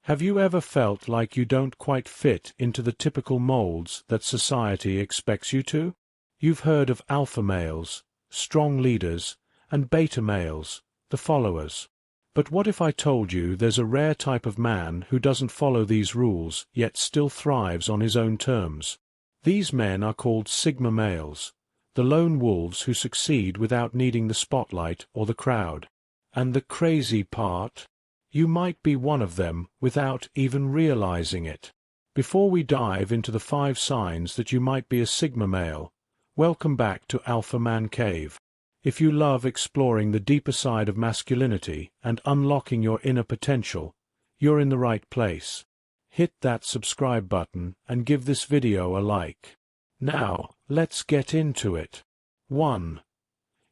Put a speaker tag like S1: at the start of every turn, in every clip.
S1: Have you ever felt like you don't quite fit into the typical molds that society expects you to? You've heard of alpha males, strong leaders, and beta males, the followers. But what if I told you there's a rare type of man who doesn't follow these rules yet still thrives on his own terms? These men are called sigma males, the lone wolves who succeed without needing the spotlight or the crowd. And the crazy part? You might be one of them without even realizing it. Before we dive into the 5 signs that you might be a sigma male, welcome back to Alpha Mancave. If you love exploring the deeper side of masculinity and unlocking your inner potential, you're in the right place. Hit that subscribe button and give this video a like. Now, let's get into it. 1.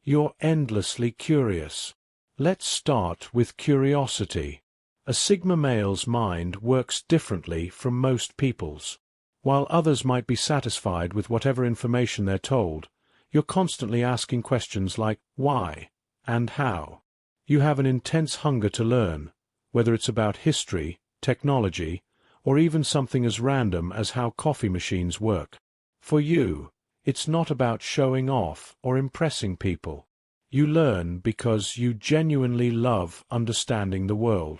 S1: You're endlessly curious. Let's start with curiosity. A sigma male's mind works differently from most people's. While others might be satisfied with whatever information they're told, you're constantly asking questions like why and how. You have an intense hunger to learn, whether it's about history, technology, or even something as random as how coffee machines work. For you, it's not about showing off or impressing people. You learn because you genuinely love understanding the world.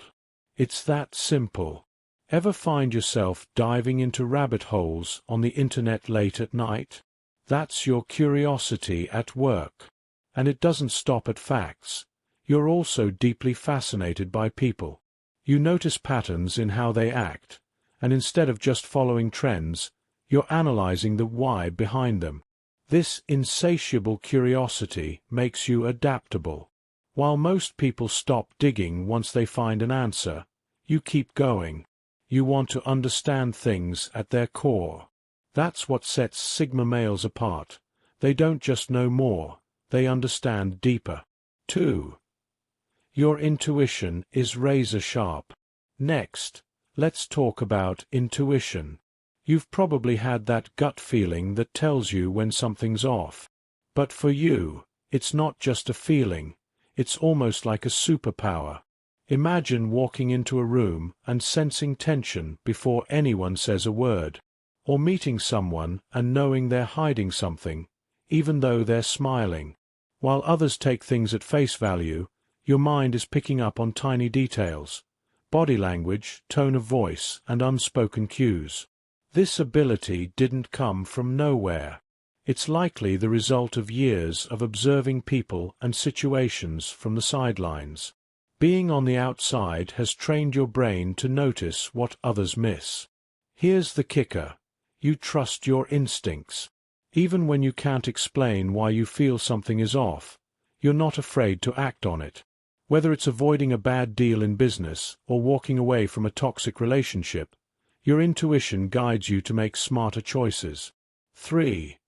S1: It's that simple. Ever find yourself diving into rabbit holes on the internet late at night? That's your curiosity at work. And it doesn't stop at facts. You're also deeply fascinated by people. You notice patterns in how they act, and instead of just following trends, you're analyzing the why behind them. This insatiable curiosity makes you adaptable. While most people stop digging once they find an answer, you keep going. You want to understand things at their core. That's what sets sigma males apart. They don't just know more, they understand deeper. 2. Your intuition is razor sharp. Next, let's talk about intuition. You've probably had that gut feeling that tells you when something's off. But for you, it's not just a feeling, it's almost like a superpower. Imagine walking into a room and sensing tension before anyone says a word, or meeting someone and knowing they're hiding something, even though they're smiling. While others take things at face value, your mind is picking up on tiny details, body language, tone of voice, and unspoken cues. This ability didn't come from nowhere. It's likely the result of years of observing people and situations from the sidelines. Being on the outside has trained your brain to notice what others miss. Here's the kicker. You trust your instincts. Even when you can't explain why you feel something is off, you're not afraid to act on it. Whether it's avoiding a bad deal in business or walking away from a toxic relationship, your intuition guides you to make smarter choices. 3.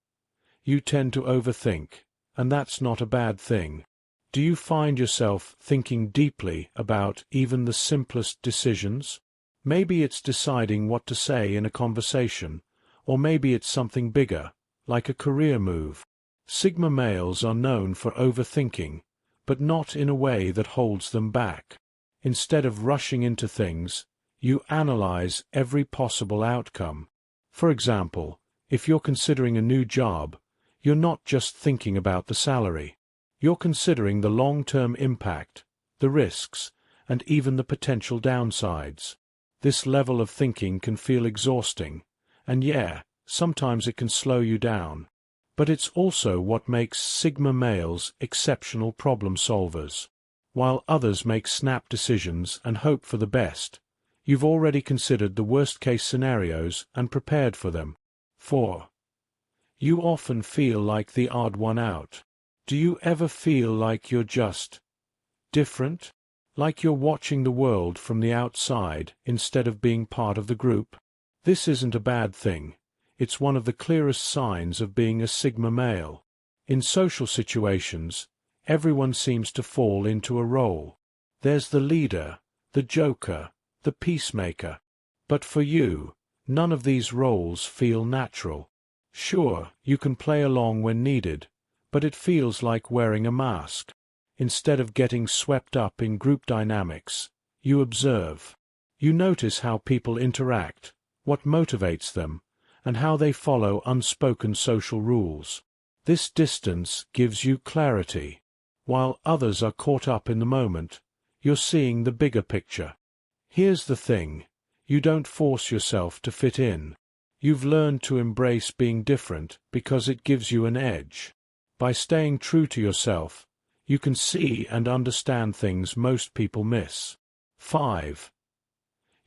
S1: You tend to overthink, and that's not a bad thing. Do you find yourself thinking deeply about even the simplest decisions? Maybe it's deciding what to say in a conversation, or maybe it's something bigger, like a career move. Sigma males are known for overthinking, but not in a way that holds them back. Instead of rushing into things, you analyze every possible outcome. For example, if you're considering a new job, you're not just thinking about the salary. You're considering the long-term impact, the risks, and even the potential downsides. This level of thinking can feel exhausting, and sometimes it can slow you down. But it's also what makes sigma males exceptional problem solvers. While others make snap decisions and hope for the best, you've already considered the worst-case scenarios and prepared for them. 4. You often feel like the odd one out. Do you ever feel like you're just different? Like you're watching the world from the outside instead of being part of the group? This isn't a bad thing. It's one of the clearest signs of being a sigma male. In social situations, everyone seems to fall into a role. There's the leader, the joker, the peacemaker. But for you, none of these roles feel natural. Sure, you can play along when needed, but it feels like wearing a mask. Instead of getting swept up in group dynamics, you observe. You notice how people interact, what motivates them, and how they follow unspoken social rules. This distance gives you clarity. While others are caught up in the moment, you're seeing the bigger picture. Here's the thing, you don't force yourself to fit in. You've learned to embrace being different because it gives you an edge. By staying true to yourself, you can see and understand things most people miss. 5.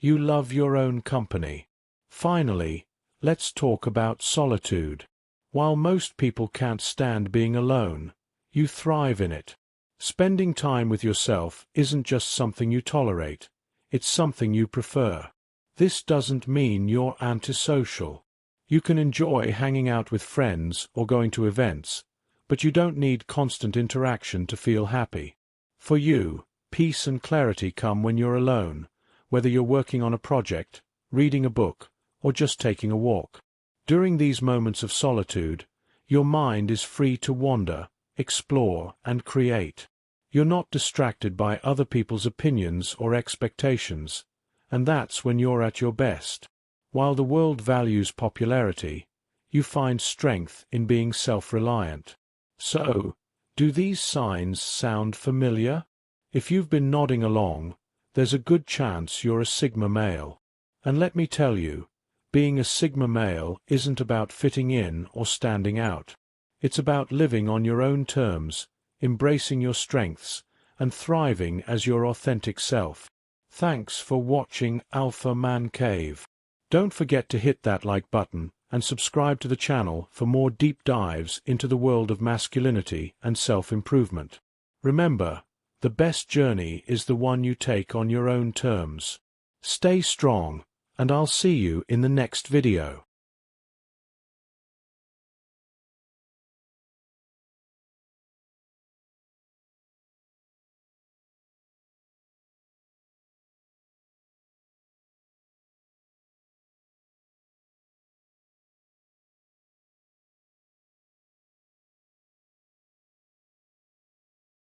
S1: You love your own company. Finally, let's talk about solitude. While most people can't stand being alone, you thrive in it. Spending time with yourself isn't just something you tolerate, it's something you prefer. This doesn't mean you're antisocial. You can enjoy hanging out with friends or going to events, but you don't need constant interaction to feel happy. For you, peace and clarity come when you're alone, whether you're working on a project, reading a book, or just taking a walk. During these moments of solitude, your mind is free to wander, explore, and create. You're not distracted by other people's opinions or expectations, and that's when you're at your best. While the world values popularity, you find strength in being self-reliant. So, do these signs sound familiar? If you've been nodding along, there's a good chance you're a Sigma male. And let me tell you, being a Sigma male isn't about fitting in or standing out. It's about living on your own terms, embracing your strengths, and thriving as your authentic self. Thanks for watching Alpha Mancave. Don't forget to hit that like button and subscribe to the channel for more deep dives into the world of masculinity and self-improvement. Remember, the best journey is the one you take on your own terms. Stay strong, and I'll see you in the next video.